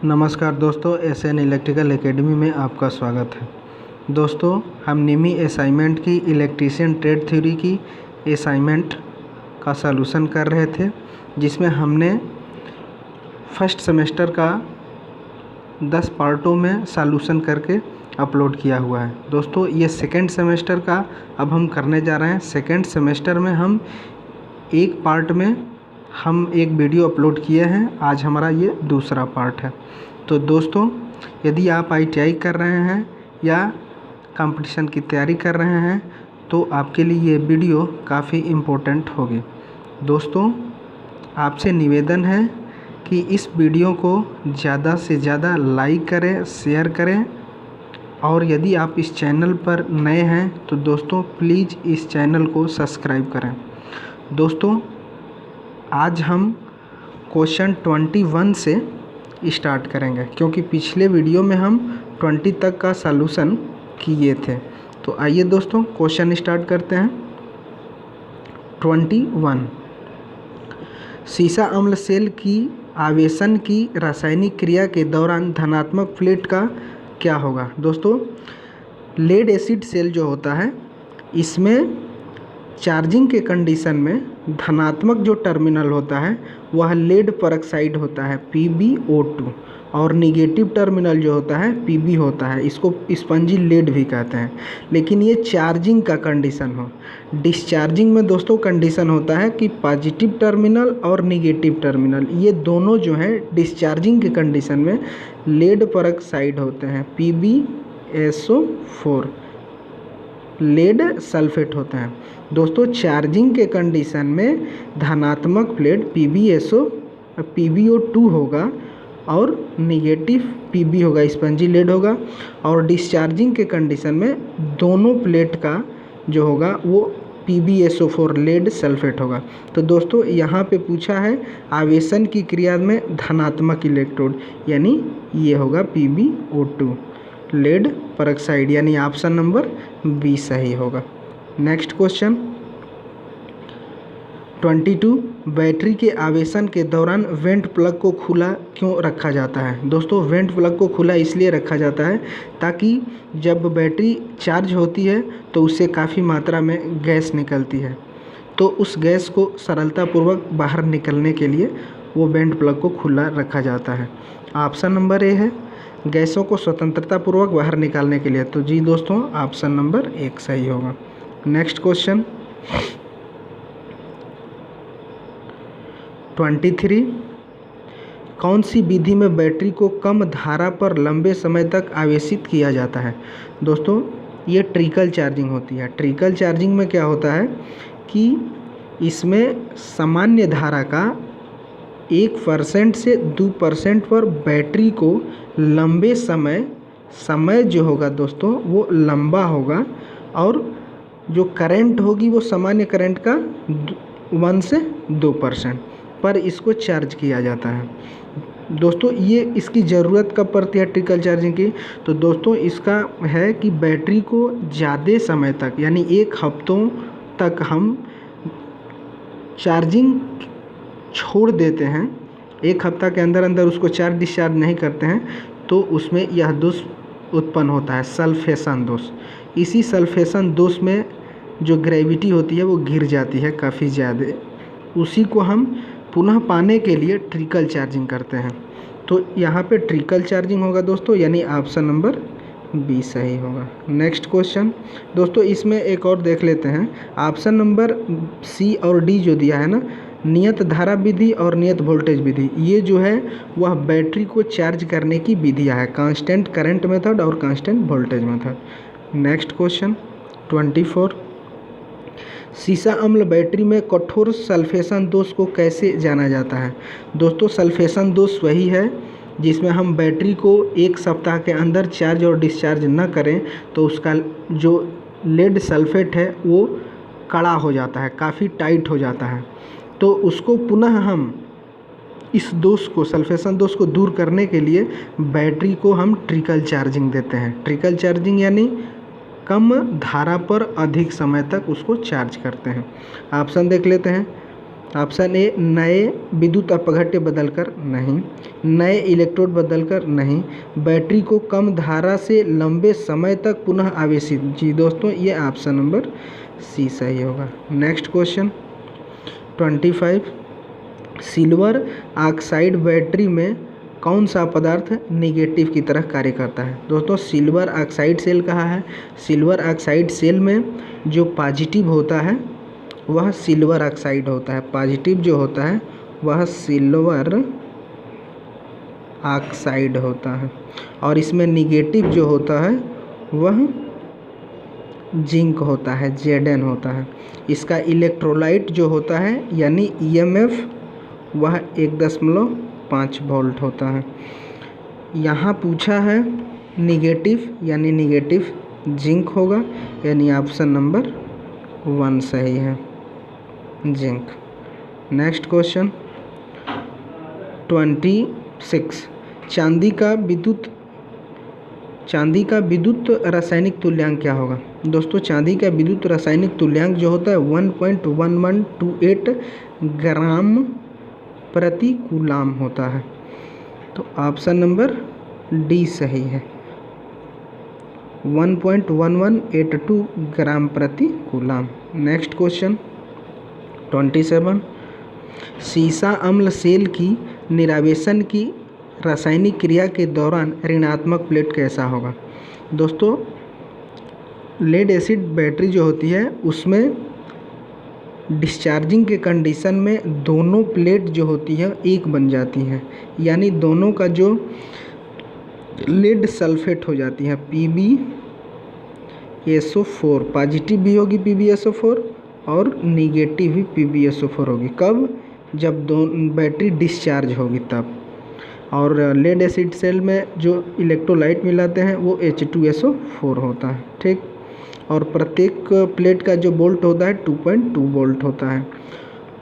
नमस्कार दोस्तों, SN electrical academy में आपका स्वागत है। दोस्तों, हम निमी असाइनमेंट की इलेक्ट्रीशियन ट्रेड थ्योरी की असाइनमेंट का सलूशन कर रहे थे, जिसमें हमने फर्स्ट सेमेस्टर का 10 पार्टों में सलूशन करके अपलोड किया हुआ है। दोस्तों, ये सेकेंड सेमेस्टर का अब हम करने जा रहे हैं। सेकेंड सेमेस्टर में हम एक पार्ट में हम एक वीडियो अपलोड किए हैं। आज हमारा ये दूसरा पार्ट है। तो दोस्तों, यदि आप ITI कर रहे हैं या कंपटीशन की तैयारी कर रहे हैं तो आपके लिए ये वीडियो काफ़ी इम्पोर्टेंट होगी। दोस्तों, आपसे निवेदन है कि इस वीडियो को ज़्यादा से ज़्यादा लाइक करें, शेयर करें, और यदि आप इस चैनल पर नए हैं तो दोस्तों प्लीज़ इस चैनल को सब्सक्राइब करें। दोस्तों, आज हम क्वेश्चन 21 से स्टार्ट करेंगे, क्योंकि पिछले वीडियो में हम 20 तक का सलूशन किए थे। तो आइए दोस्तों क्वेश्चन स्टार्ट करते हैं। 21, सीसा अम्ल सेल की आवेशन की रासायनिक क्रिया के दौरान धनात्मक प्लेट का क्या होगा। दोस्तों, लेड एसिड सेल जो होता है, इसमें चार्जिंग के कंडीशन में धनात्मक जो टर्मिनल होता है वह लेड परऑक्साइड होता है PbO2, और निगेटिव टर्मिनल जो होता है Pb होता है। इसको स्पंजी लेड भी कहते हैं। लेकिन ये चार्जिंग का कंडीशन हो। डिस्चार्जिंग में दोस्तों कंडीशन होता है कि पॉजिटिव टर्मिनल और निगेटिव टर्मिनल, ये दोनों जो हैं डिस्चार्जिंग के कंडीशन में लेड परऑक्साइड होते हैं PbSO4, लेड सल्फेट होते हैं। दोस्तों, चार्जिंग के कंडीशन में धनात्मक प्लेट PbO2 होगा और निगेटिव Pb होगा, स्पंजी लेड होगा। और डिस्चार्जिंग के कंडीशन में दोनों प्लेट का जो होगा वो PbSO4 लेड सल्फेट होगा। तो दोस्तों, यहाँ पे पूछा है आवेशन की क्रिया में धनात्मक इलेक्ट्रोड, यानी ये होगा PbO2 लेड परऑक्साइड, यानी ऑप्शन नंबर बी सही होगा। नेक्स्ट क्वेश्चन 22, बैटरी के आवेशन के दौरान वेंट प्लग को खुला क्यों रखा जाता है। दोस्तों, वेंट प्लग को खुला इसलिए रखा जाता है ताकि जब बैटरी चार्ज होती है तो उससे काफ़ी मात्रा में गैस निकलती है, तो उस गैस को सरलतापूर्वक बाहर निकलने के लिए वो वेंट प्लग को खुला रखा जाता है। ऑप्शन नंबर ए है, गैसों को स्वतंत्रतापूर्वक बाहर निकालने के लिए। तो जी दोस्तों, ऑप्शन नंबर 1 सही होगा। नेक्स्ट क्वेश्चन 23, कौन सी विधि में बैटरी को कम धारा पर लंबे समय तक आवेशित किया जाता है। दोस्तों, ये ट्रिकल चार्जिंग होती है। ट्रिकल चार्जिंग में क्या होता है कि इसमें सामान्य धारा का 1% से 2% पर बैटरी को लंबे समय जो होगा दोस्तों वो लंबा होगा, और जो करंट होगी वो सामान्य करंट का 1 से 2% पर इसको चार्ज किया जाता है। दोस्तों, ये इसकी ज़रूरत कब पड़ती है ट्रिकल चार्जिंग की। तो दोस्तों, इसका है कि बैटरी को ज़्यादा समय तक, यानी 1 हफ्तों तक हम चार्जिंग छोड़ देते हैं, 1 हफ्ता के अंदर अंदर उसको चार्ज डिस्चार्ज नहीं करते हैं, तो उसमें यह दोष उत्पन्न होता है, सल्फेशन दोष। इसी सल्फेशन दोष में जो ग्रेविटी होती है वो गिर जाती है काफ़ी ज़्यादा, उसी को हम पुनः पाने के लिए ट्रिकल चार्जिंग करते हैं। तो यहाँ पे ट्रिकल चार्जिंग होगा दोस्तों, यानी ऑप्शन नंबर बी सही होगा। नेक्स्ट क्वेश्चन दोस्तों, इसमें एक और देख लेते हैं। ऑप्शन नंबर सी और डी जो दिया है ना, नियत धारा विधि और नियत वोल्टेज विधि, ये जो है वह बैटरी को चार्ज करने की विधियाँ है, कांस्टेंट करंट मेथड और constant voltage method. Next question 24, सीसा अम्ल बैटरी में कठोर सल्फेशन दोष को कैसे जाना जाता है। दोस्तों, सल्फेशन दोष वही है जिसमें हम बैटरी को 1 सप्ताह के अंदर चार्ज और डिस्चार्ज न करें तो उसका जो लेड सल्फेट है वो कड़ा हो जाता है, काफ़ी टाइट हो जाता है। तो उसको पुनः हम इस दोष को, सल्फेशन दोष को दूर करने के लिए बैटरी को हम ट्रिकल चार्जिंग देते हैं। ट्रिकल चार्जिंग यानी कम धारा पर अधिक समय तक उसको चार्ज करते हैं। ऑप्शन देख लेते हैं। ऑप्शन ए नए विद्युत अपघट्य बदलकर, नहीं। नए इलेक्ट्रोड बदलकर, नहीं। बैटरी को कम धारा से लंबे समय तक पुनः आवेशित, जी दोस्तों ये ऑप्शन नंबर सी सही होगा। Next question 25, silver oxide battery में कौन सा पदार्थ निगेटिव की तरह कार्य करता है? दोस्तों सिल्वर ऑक्साइड सेल कहा है, सिल्वर ऑक्साइड सेल में जो पॉजिटिव होता है वह सिल्वर ऑक्साइड होता है, पॉजिटिव जो होता है वह सिल्वर ऑक्साइड होता है, और इसमें निगेटिव जो होता है वह जिंक होता है, Zn होता है। इसका इलेक्ट्रोलाइट जो होता है यानी EMF वह 1.5 वोल्ट होता है। यहाँ पूछा है निगेटिव, यानी निगेटिव जिंक होगा, यानी ऑप्शन नंबर 1 सही है, जिंक। नेक्स्ट क्वेश्चन 26, चांदी का विद्युत रासायनिक तुल्यांक क्या होगा? दोस्तों चांदी का विद्युत रासायनिक तुल्यांक जो होता है 1.1128 ग्राम प्रति कूलाम होता है, तो ऑप्शन नंबर डी सही है, 1.1182 ग्राम प्रति कूलाम। नेक्स्ट क्वेश्चन 27, सीसा अम्ल सेल की निरावेशन की रासायनिक क्रिया के दौरान ऋणात्मक प्लेट कैसा होगा? दोस्तों लेड एसिड बैटरी जो होती है उसमें डिस्चार्जिंग के कंडीशन में दोनों प्लेट जो होती है एक बन जाती हैं, यानी दोनों का जो लेड सल्फेट हो जाती है PbSO4, पॉजिटिव भी होगी PbSO4 और निगेटिव भी PbSO4 होगी। कब? जब दोनों बैटरी डिस्चार्ज होगी तब। और लेड एसिड सेल में जो इलेक्ट्रोलाइट मिलाते हैं वो H2SO4 होता है, ठीक। और प्रत्येक प्लेट का जो वोल्ट होता है 2.2 वोल्ट होता है।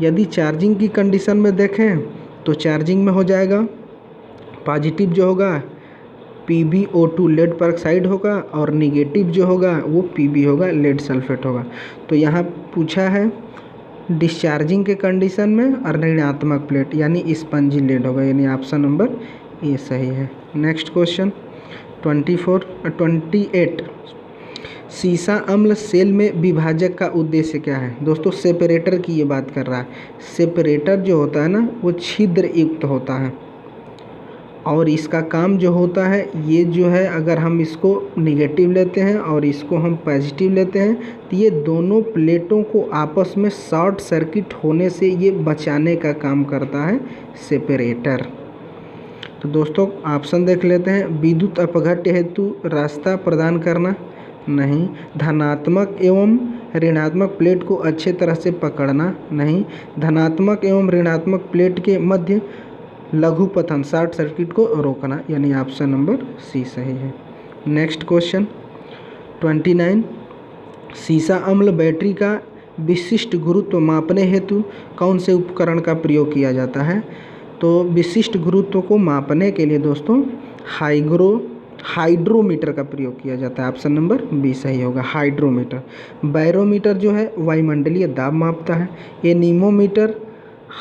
यदि चार्जिंग की कंडीशन में देखें तो चार्जिंग में हो जाएगा पॉजिटिव जो होगा PbO2 लेड परऑक्साइड होगा, और निगेटिव जो होगा वो Pb होगा, लेड सल्फेट होगा। तो यहाँ पूछा है डिस्चार्जिंग के कंडीशन में और ऋणात्मक प्लेट यानी स्पंजी लेड होगा, यानी ऑप्शन नंबर ए सही है। नेक्स्ट क्वेश्चन 28, सीसा अम्ल सेल में विभाजक का उद्देश्य क्या है? दोस्तों सेपरेटर की ये बात कर रहा है। सेपरेटर जो होता है ना वो छिद्र युक्त होता है, और इसका काम जो होता है ये जो है अगर हम इसको निगेटिव लेते हैं और इसको हम पॉजिटिव लेते हैं तो ये दोनों प्लेटों को आपस में शॉर्ट सर्किट होने से ये बचाने का काम करता है सेपरेटर। तो दोस्तों ऑप्शन देख लेते हैं, विद्युत अपघट्य हेतु रास्ता प्रदान करना, नहीं। धनात्मक एवं ऋणात्मक प्लेट को अच्छे तरह से पकड़ना, नहीं। धनात्मक एवं ऋणात्मक प्लेट के मध्य लघुपथन शॉर्ट सर्किट को रोकना, यानी ऑप्शन नंबर सी सही है। नेक्स्ट क्वेश्चन 29, सीसा अम्ल बैटरी का विशिष्ट गुरुत्व मापने हेतु कौन से उपकरण का प्रयोग किया जाता है? तो विशिष्ट गुरुत्व को मापने के लिए दोस्तों हाइड्रोमीटर का प्रयोग किया जाता है, ऑप्शन नंबर बी सही होगा, हाइड्रोमीटर। बैरोमीटर जो है वायुमंडलीय दाब मापता है, एनीमोमीटर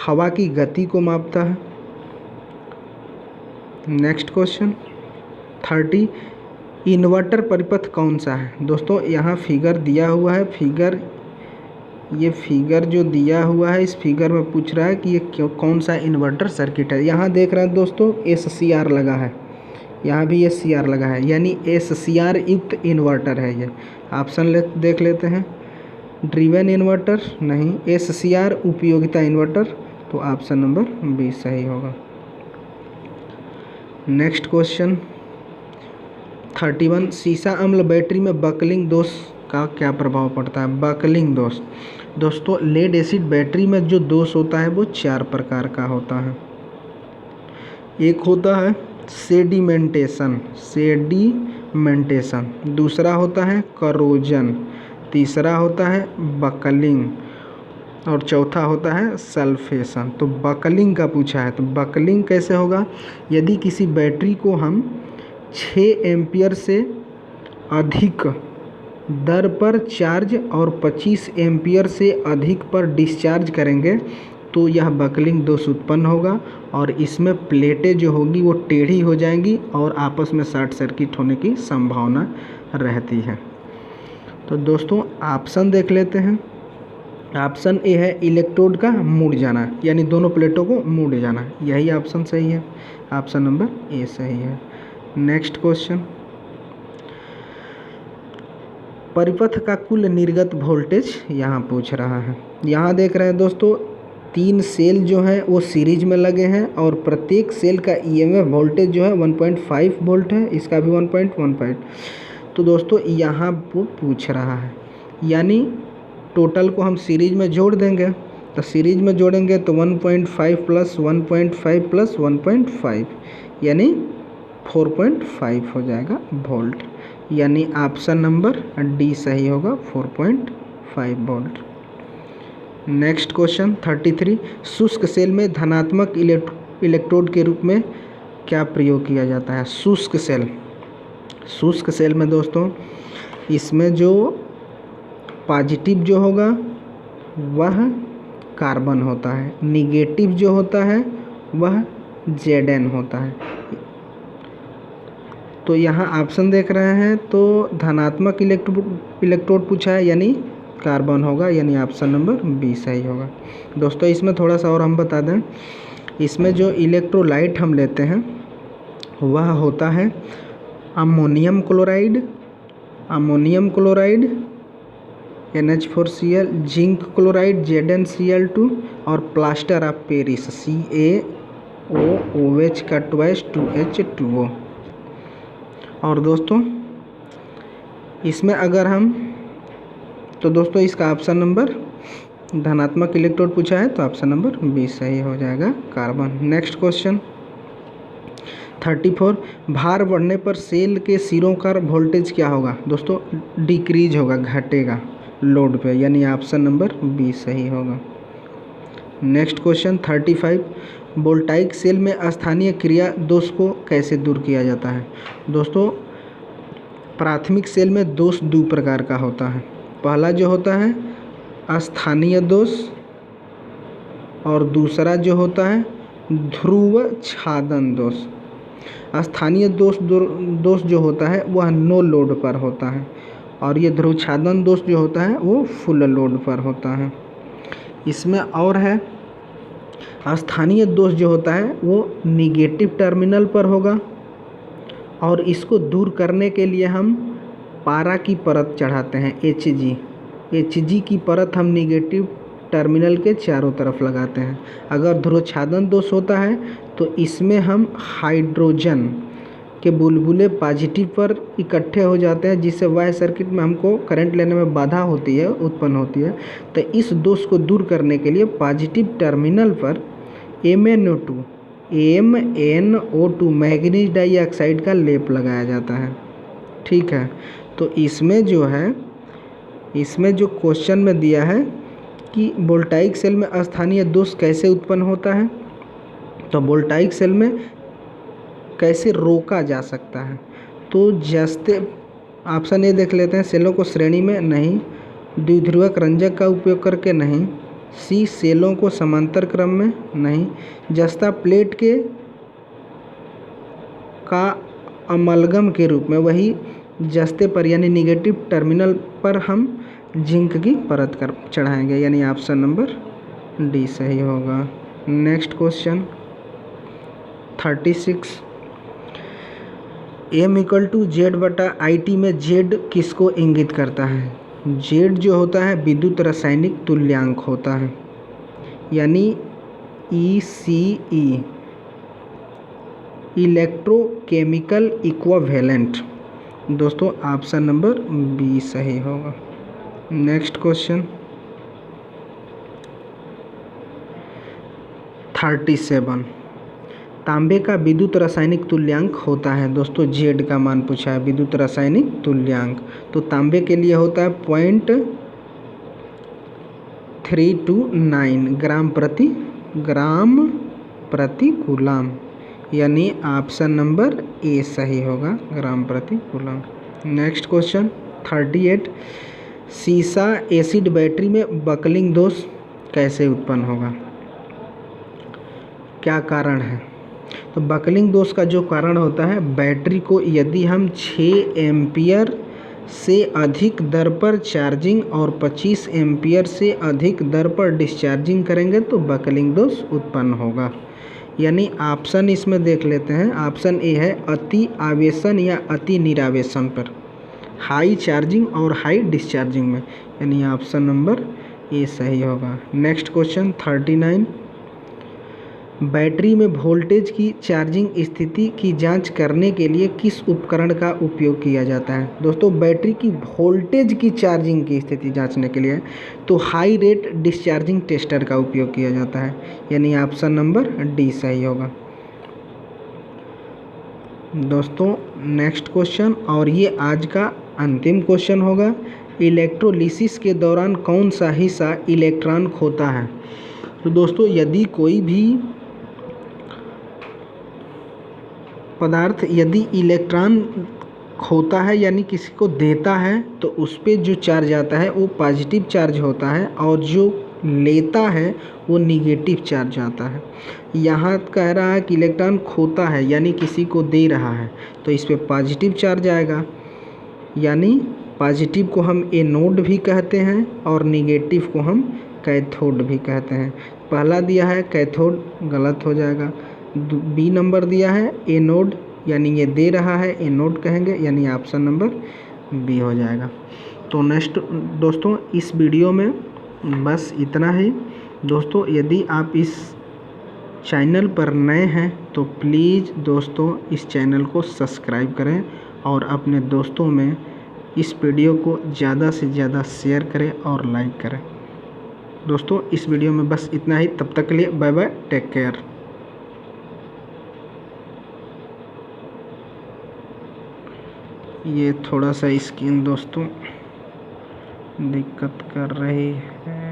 हवा की गति को मापता है। नेक्स्ट क्वेश्चन 30, इन्वर्टर परिपथ कौन सा है? दोस्तों यहाँ फिगर दिया हुआ है, ये फिगर जो दिया हुआ है इस फिगर में पूछ रहा है कि ये कौन सा इन्वर्टर सर्किट है। यहाँ देख रहे हैं दोस्तों SCR लगा है, यहाँ भी SCR लगा है, यानी SCR युक्त इन्वर्टर है ये। ऑप्शन देख लेते हैं, ड्रिवेन इन्वर्टर, नहीं। SCR उपयोगिता इन्वर्टर, तो ऑप्शन नंबर बी सही होगा। नेक्स्ट क्वेश्चन 31, सीसा अम्ल बैटरी में बकलिंग दोष का क्या प्रभाव पड़ता है? बकलिंग दोष दोस्तों लेड एसिड बैटरी में जो दोष होता है वो 4 प्रकार का होता है। एक होता है सेडिमेंटेशन, दूसरा होता है करोजन, तीसरा होता है बकलिंग, और चौथा होता है सल्फेशन। तो बकलिंग का पूछा है, तो बकलिंग कैसे होगा? यदि किसी बैटरी को हम 6 एम्पियर से अधिक दर पर चार्ज और 25 एम्पियर से अधिक पर डिस्चार्ज करेंगे तो यह बकलिंग दोष उत्पन्न होगा और इसमें प्लेटें जो होगी वो टेढ़ी हो जाएंगी और आपस में शॉर्ट सर्किट होने की संभावना रहती है। तो दोस्तों ऑप्शन देख लेते हैं। ऑप्शन ए है इलेक्ट्रोड का मुड़ जाना, यानी दोनों प्लेटों को मुड़ जाना, यही ऑप्शन सही है। ऑप्शन नंबर ए सही है। नेक्स्ट क्वेश्चन, परिपथ का कुल निर्गत वोल्टेज यहाँ पूछ रहा है। यहाँ देख रहे हैं दोस्तों 3 सेल जो हैं वो सीरीज में लगे हैं और प्रत्येक सेल का ईएमएफ वोल्टेज जो है 1.5 वोल्ट है, इसका भी 1.15। तो दोस्तों यहाँ वो पूछ रहा है, यानी टोटल को हम सीरीज में जोड़ देंगे, तो सीरीज में जोड़ेंगे तो 1.5 प्लस 1.5 प्लस 1.5 यानी 4.5 हो जाएगा वोल्ट, यानी ऑप्शन नंबर डी सही होगा, 4.5 वोल्ट। नेक्स्ट क्वेश्चन 33, शुष्क सेल में धनात्मक इलेक्ट्रोड के रूप में क्या प्रयोग किया जाता है? शुष्क सेल में दोस्तों इसमें जो पॉजिटिव जो होगा वह कार्बन होता है, निगेटिव जो होता है वह Zn होता है। तो यहाँ ऑप्शन देख रहे हैं तो धनात्मक इलेक्ट्रोड पूछा है, यानी कार्बन होगा, यानी ऑप्शन नंबर बी सही होगा। दोस्तों इसमें थोड़ा सा और हम बता दें, इसमें जो इलेक्ट्रोलाइट हम लेते हैं वह होता है ammonium chloride NH4Cl, zinc chloride ZnCl2 और प्लास्टर ऑफ पेरिस CaOOH का ट्वाइस 2H2O। और दोस्तों इसमें अगर हम तो दोस्तों इसका ऑप्शन नंबर धनात्मक इलेक्ट्रोड पूछा है तो ऑप्शन नंबर बी सही हो जाएगा, कार्बन। नेक्स्ट क्वेश्चन 34, भार बढ़ने पर सेल के सिरों का वोल्टेज क्या होगा? दोस्तों डिक्रीज होगा, घटेगा लोड पे, यानी ऑप्शन नंबर बी सही होगा। नेक्स्ट क्वेश्चन 35, वोल्टाइक सेल में स्थानीय क्रिया दोष को कैसे दूर किया जाता है? दोस्तों प्राथमिक सेल में दोष 2 प्रकार का होता है। पहला जो होता है स्थानीय दोष और दूसरा जो होता है ध्रुव छादन दोष। स्थानीय दोष जो होता है वह नो लोड पर होता है और ये ध्रुव छादन दोष जो होता है वो फुल लोड पर होता है। इसमें और है स्थानीय दोष जो होता है वो निगेटिव टर्मिनल पर होगा और इसको दूर करने के लिए हम पारा की परत चढ़ाते हैं, Hg की परत हम निगेटिव टर्मिनल के चारों तरफ लगाते हैं। अगर ध्रुवछादन दोष होता है तो इसमें हम हाइड्रोजन के बुलबुले पॉजिटिव पर इकट्ठे हो जाते हैं, जिससे वाह्य सर्किट में हमको करंट लेने में बाधा उत्पन्न होती है। तो इस दोष को दूर करने के लिए पॉजिटिव टर्मिनल पर MnO2 मैग्नीज डाइऑक्साइड का लेप लगाया जाता है। ठीक है, तो इसमें जो क्वेश्चन में दिया है कि वोल्टाइक सेल में स्थानीय दोष कैसे उत्पन्न होता है, तो वोल्टाइक सेल में कैसे रोका जा सकता है, तो जस्ते ऑप्शन ए देख लेते हैं, सेलों को श्रेणी में नहीं, द्विध्रुवक रंजक का उपयोग करके नहीं, सी सेलों को समांतर क्रम में नहीं, जस्ता प्लेट का अमलगम के रूप में, वही जस्ते पर यानी निगेटिव टर्मिनल पर हम जिंक की परत कर चढ़ाएंगे, यानी ऑप्शन नंबर डी सही होगा। नेक्स्ट क्वेश्चन 36, M=Z/IT में Z किसको इंगित करता है? Z जो होता है विद्युत रासायनिक तुल्यांक होता है, यानी ECE इलेक्ट्रोकेमिकल इक्विवेलेंट। दोस्तों ऑप्शन नंबर बी सही होगा। नेक्स्ट क्वेश्चन 37, तांबे का विद्युत रासायनिक तुल्यांक होता है। दोस्तों Z का मान पूछा है, विद्युत रासायनिक तुल्यांक, तो तांबे के लिए होता है 0.329 ग्राम प्रति कूलम, यानी ऑप्शन नंबर ए सही होगा, ग्राम प्रति कूलम। नेक्स्ट क्वेश्चन 38, सीसा एसिड बैटरी में बकलिंग दोष कैसे उत्पन्न होगा? क्या कारण है? तो बकलिंग दोष का जो कारण होता है, बैटरी को यदि हम 6 एम्पियर से अधिक दर पर चार्जिंग और 25 एम्पियर से अधिक दर पर डिस्चार्जिंग करेंगे तो बकलिंग दोष उत्पन्न होगा। यानी ऑप्शन इसमें देख लेते हैं। ऑप्शन ए है अति आवेशन या अति निरावेशन पर, हाई चार्जिंग और हाई डिस्चार्जिंग में, यानी ऑप्शन नंबर ए सही होगा। नेक्स्ट क्वेश्चन 39, बैटरी में वोल्टेज की चार्जिंग स्थिति की जांच करने के लिए किस उपकरण का उपयोग किया जाता है? दोस्तों बैटरी की वोल्टेज की चार्जिंग की स्थिति जांचने के लिए तो हाई रेट डिस्चार्जिंग टेस्टर का उपयोग किया जाता है, यानी ऑप्शन नंबर डी सही होगा। दोस्तों नेक्स्ट क्वेश्चन, और ये आज का अंतिम क्वेश्चन होगा, इलेक्ट्रोलिसिस के दौरान कौन सा हिस्सा इलेक्ट्रॉन खोता है? तो दोस्तों यदि कोई भी पदार्थ यदि इलेक्ट्रॉन खोता है यानी किसी को देता है तो उस पर जो चार्ज आता है वो पॉजिटिव चार्ज होता है, और जो लेता है वो निगेटिव चार्ज आता है। यहाँ कह रहा है कि इलेक्ट्रॉन खोता है यानी किसी को दे रहा है तो इस पर पॉजिटिव चार्ज आएगा, यानी पॉजिटिव को हम एनोड भी कहते हैं और निगेटिव को हम कैथोड भी कहते हैं। पहला दिया है कैथोड, गलत हो जाएगा। बी नंबर दिया है एनोड, यानी ये दे रहा है, एनोड कहेंगे, यानी ऑप्शन नंबर बी हो जाएगा। तो नेक्स्ट दोस्तों इस वीडियो में बस इतना ही। दोस्तों यदि आप इस चैनल पर नए हैं तो प्लीज़ दोस्तों इस चैनल को सब्सक्राइब करें और अपने दोस्तों में इस वीडियो को ज़्यादा से ज़्यादा शेयर करें और लाइक करें। दोस्तों इस वीडियो में बस इतना ही, तब तक के लिए बाय बाय, टेक केयर। ये थोड़ा सा स्क्रीन दोस्तों दिक्कत कर रही है।